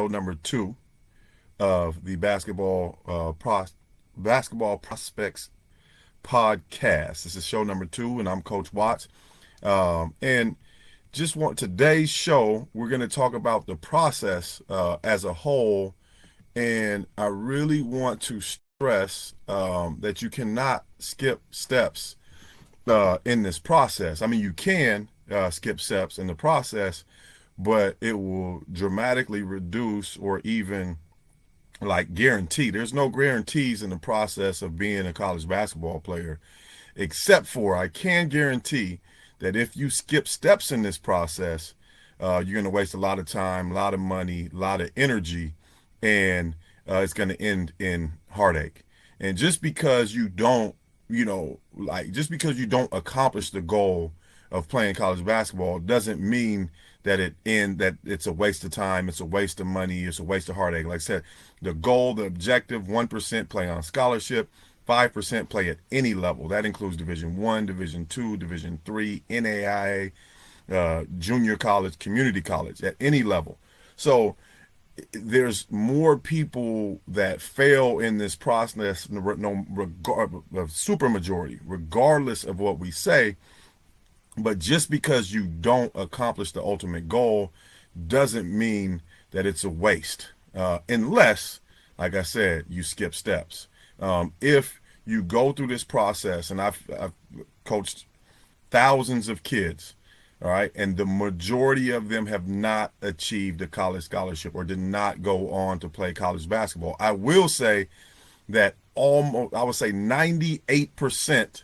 show number 2 of the basketball prospects podcast. This is show number 2, and I'm Coach Watts. And just want today's show, we're going to talk about the process as a whole, and I really want to stress that you cannot skip steps in this process. I mean, you can skip steps in the process, but it will dramatically reduce or even like guarantee. There's no guarantees in the process of being a college basketball player, except for I can guarantee that if you skip steps in this process, you're going to waste a lot of time, a lot of money, a lot of energy, and it's going to end in heartache. And just because you don't, just because you don't accomplish the goal of playing college basketball doesn't mean that it's a waste of time, it's a waste of money, it's a waste of heartache. Like I said, the goal, the objective, 1% play on scholarship, 5% play at any level. That includes Division I, Division II, Division III, NAIA, junior college, community college, at any level. So there's more people that fail in this process, super majority, regardless of what we say. But just because you don't accomplish the ultimate goal doesn't mean that it's a waste, unless, like I said, you skip steps. If you go through this process, and I've coached thousands of kids, all right, and the majority of them have not achieved a college scholarship or did not go on to play college basketball. I will say that I would say 98%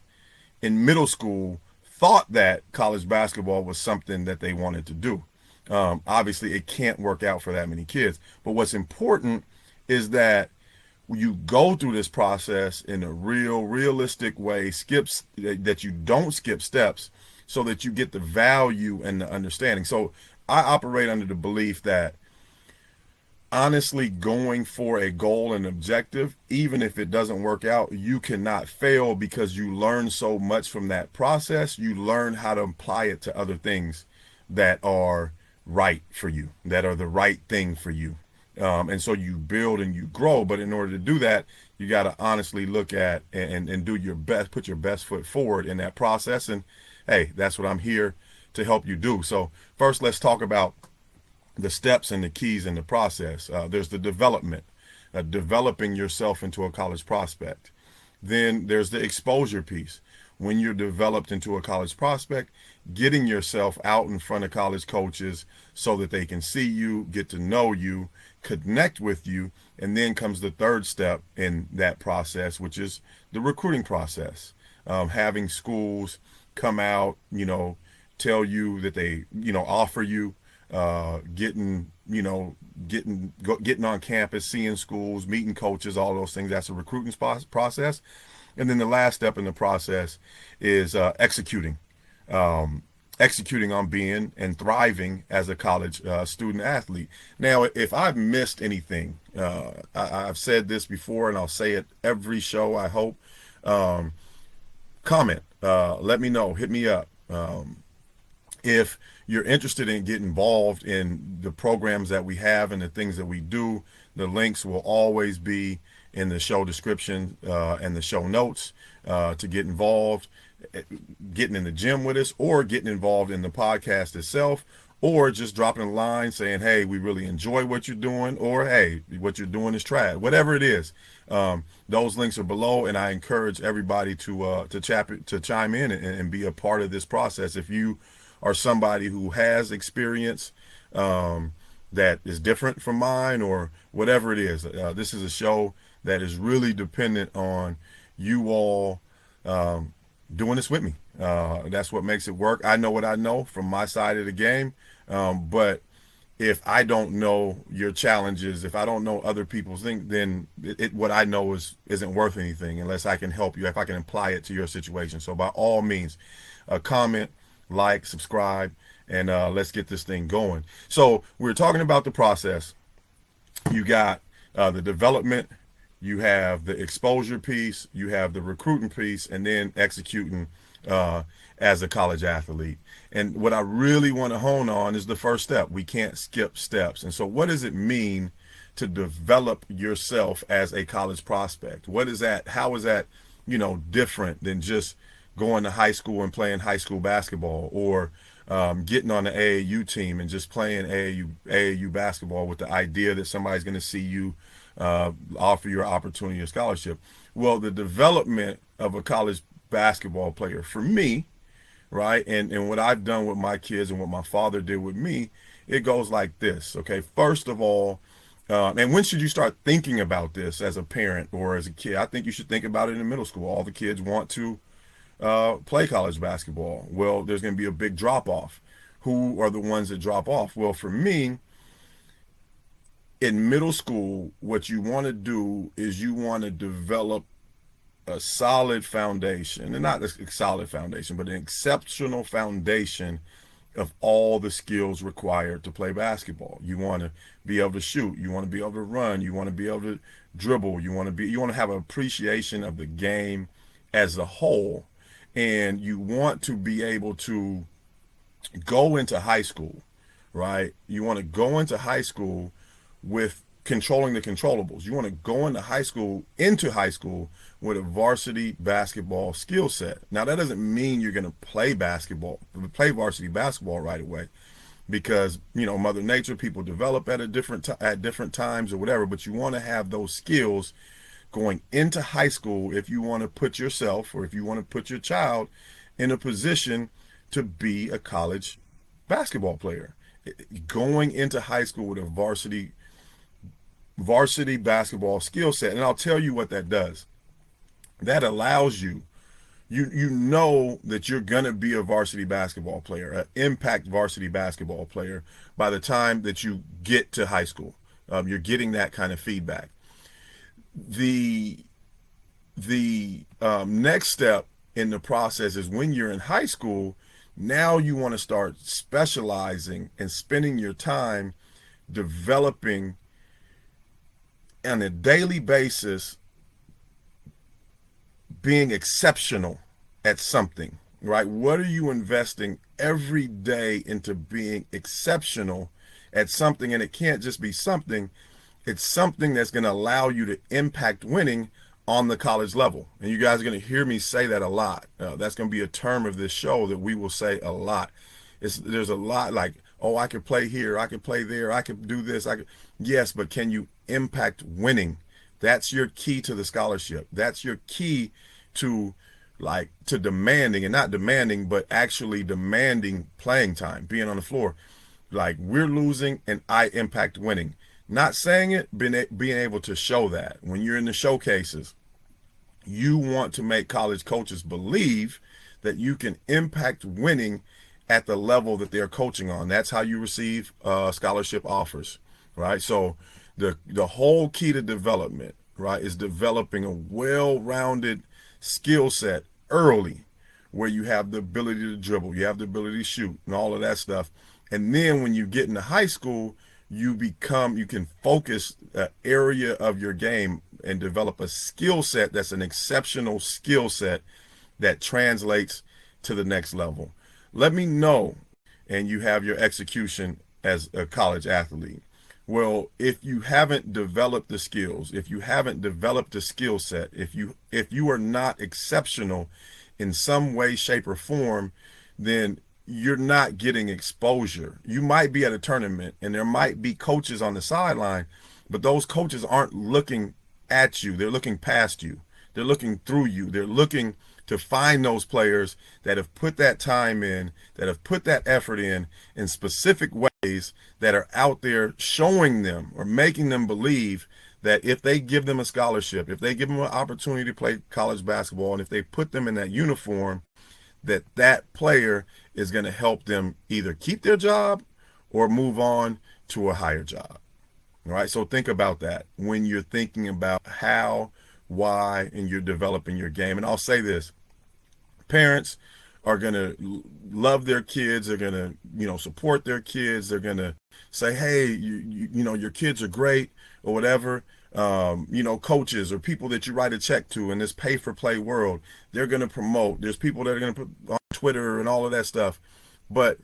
in middle school thought that college basketball was something that they wanted to do. Obviously, it can't work out for that many kids. But what's important is that you go through this process in a realistic way, that you don't skip steps so that you get the value and the understanding. So I operate under the belief that honestly going for a goal and objective, even if it doesn't work out, you cannot fail because you learn so much from that process. You learn how to apply it to other things that are right for you, that are the right thing for you. And so you build and you grow. But in order to do that, you got to honestly look at and do your best, put your best foot forward in that process. And hey, that's what I'm here to help you do. So first, let's talk about the steps and the keys in the process. There's the development, developing yourself into a college prospect. Then there's the exposure piece. When you're developed into a college prospect, getting yourself out in front of college coaches so that they can see you, get to know you, connect with you. And then comes the third step in that process, which is the recruiting process. Having schools come out, tell you that they, offer you, getting on campus, seeing schools, meeting coaches, all those things. That's a recruiting process. And then the last step in the process is executing on being and thriving as a college student athlete. Now, if I've missed anything, I've said this before and I'll say it every show, I hope. Comment, let me know, hit me up. If you're interested in getting involved in the programs that we have and the things that we do, the links will always be in the show description and the show notes to get involved, getting in the gym with us, or getting involved in the podcast itself, or just dropping a line saying, hey, we really enjoy what you're doing, or hey, what you're doing is trash. Whatever it is, those links are below, and I encourage everybody to chime in and be a part of this process. If you are somebody who has experience that is different from mine or whatever it is, this is a show that is really dependent on you all doing this with me. That's what makes it work. I know what I know from my side of the game, but if I don't know your challenges, if I don't know other people's things, then what I know isn't worth anything unless I can help you, if I can apply it to your situation. So by all means, comment, like, subscribe, and let's get this thing going. So we're talking about the process. You got the development, you have the exposure piece, you have the recruiting piece, and then executing uh, as a college athlete. And what I really want to hone on is the first step. We can't skip steps. And so what does it mean to develop yourself as a college prospect? What is that? How is that, different than just going to high school and playing high school basketball, or getting on the AAU team and just playing AAU basketball with the idea that somebody's going to see you, offer you an opportunity or scholarship? Well, the development of a college basketball player for me, right, and what I've done with my kids and what my father did with me, it goes like this. Okay, first of all, and when should you start thinking about this as a parent or as a kid? I think you should think about it in middle school. All the kids want to play college basketball. Well, there's going to be a big drop off. Who are the ones that drop off? Well, for me, in middle school, what you want to do is you want to develop a solid foundation, and not a solid foundation, but an exceptional foundation of all the skills required to play basketball. You want to be able to shoot, you want to be able to run, you want to be able to dribble, you want to have an appreciation of the game as a whole, and you want to be able to go into high school, right? You want to go into high school with controlling the controllables. You want to go into high school with a varsity basketball skill set. Now, that doesn't mean you're going to play varsity basketball right away, because Mother Nature, people develop at different times or whatever. But you want to have those skills going into high school if you want to put yourself, or if you want to put your child in a position to be a college basketball player. Going into high school with a varsity basketball skill set. And I'll tell you what that does. That allows you know that you're going to be a varsity basketball player, an impact varsity basketball player by the time that you get to high school. You're getting that kind of feedback. The next step in the process is when you're in high school, now you want to start specializing and spending your time developing on a daily basis, being exceptional at something, right? What are you investing every day into being exceptional at something? And it can't just be something, it's something that's going to allow you to impact winning on the college level. And you guys are going to hear me say that a lot. That's going to be a term of this show that we will say a lot. There's a lot like, oh, I could play here, I could play there, I could do this, yes, but can you impact winning? That's your key to the scholarship. That's your key to demanding, and not demanding, but actually demanding playing time, being on the floor. Like, we're losing and I impact winning. Not saying it, being able to show that. When you're in the showcases, you want to make college coaches believe that you can impact winning at the level that they're coaching on. That's how you receive scholarship offers, right? So the whole key to development, right, is developing a well-rounded skill set early, where you have the ability to dribble, you have the ability to shoot, and all of that stuff. And then when you get into high school, you can focus an area of your game and develop a skill set that's an exceptional skill set that translates to the next level. Let me know, and you have your execution as a college athlete. Well, if you haven't developed the skills, if you haven't developed the skill set, if you are not exceptional in some way, shape, or form, then you're not getting exposure. You might be at a tournament and there might be coaches on the sideline, but those coaches aren't looking at you. They're looking past you. They're looking through you. They're looking to find those players that have put that time in, that have put that effort in specific ways, that are out there showing them or making them believe that if they give them a scholarship, if they give them an opportunity to play college basketball, and if they put them in that uniform, that player is going to help them either keep their job or move on to a higher job. All right, so think about that when you're thinking about how, why, and you're developing your game. And I'll say this: parents are going to love their kids. They're going to, support their kids. They're going to say, hey, your kids are great or whatever. coaches or people that you write a check to in this pay for play world, they're going to promote. There's people that are going to put on Twitter and all of that stuff. But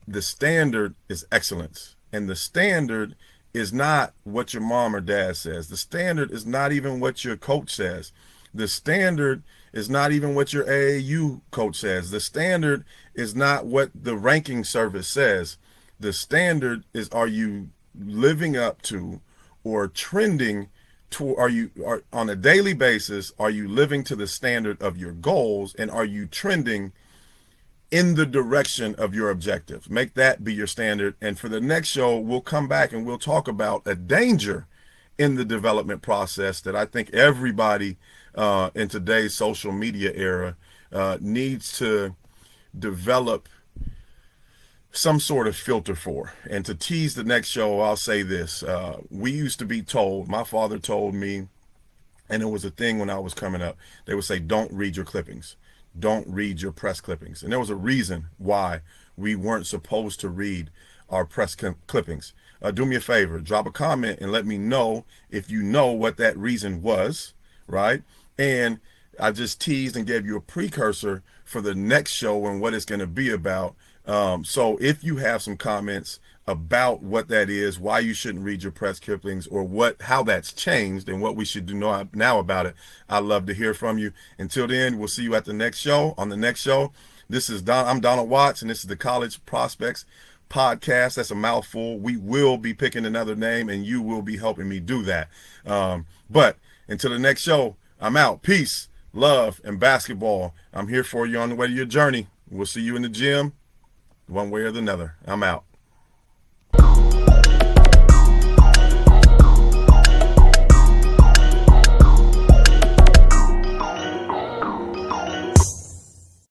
the standard is excellence. And the standard is not what your mom or dad says. The standard is not even what your coach says. The standard is not even what your AAU coach says. The standard is not what the ranking service says. The standard is, are you living up to or trending to, are on a daily basis, are you living to the standard of your goals, and are you trending in the direction of your objectives? Make that be your standard. And for the next show, we'll come back and we'll talk about a danger in the development process that I think everybody in today's social media era needs to develop some sort of filter for. And to tease the next show, I'll say this. We used to be told, my father told me, and it was a thing when I was coming up, they would say, don't read your clippings. Don't read your press clippings. And there was a reason why we weren't supposed to read our press clippings. Do me a favor, drop a comment and let me know if you know what that reason was, right? And I just teased and gave you a precursor for the next show and what it's going to be about. So if you have some comments about what that is, why you shouldn't read your press clippings, or how that's changed and what we should do now about it, I'd love to hear from you. Until then, we'll see you at the next show. On the next show, I'm Donald Watts, and this is the College Prospects Podcast. That's a mouthful. We will be picking another name, and you will be helping me do that. But until the next show, I'm out. Peace, love, and basketball. I'm here for you on the way to your journey. We'll see you in the gym, one way or the other. I'm out.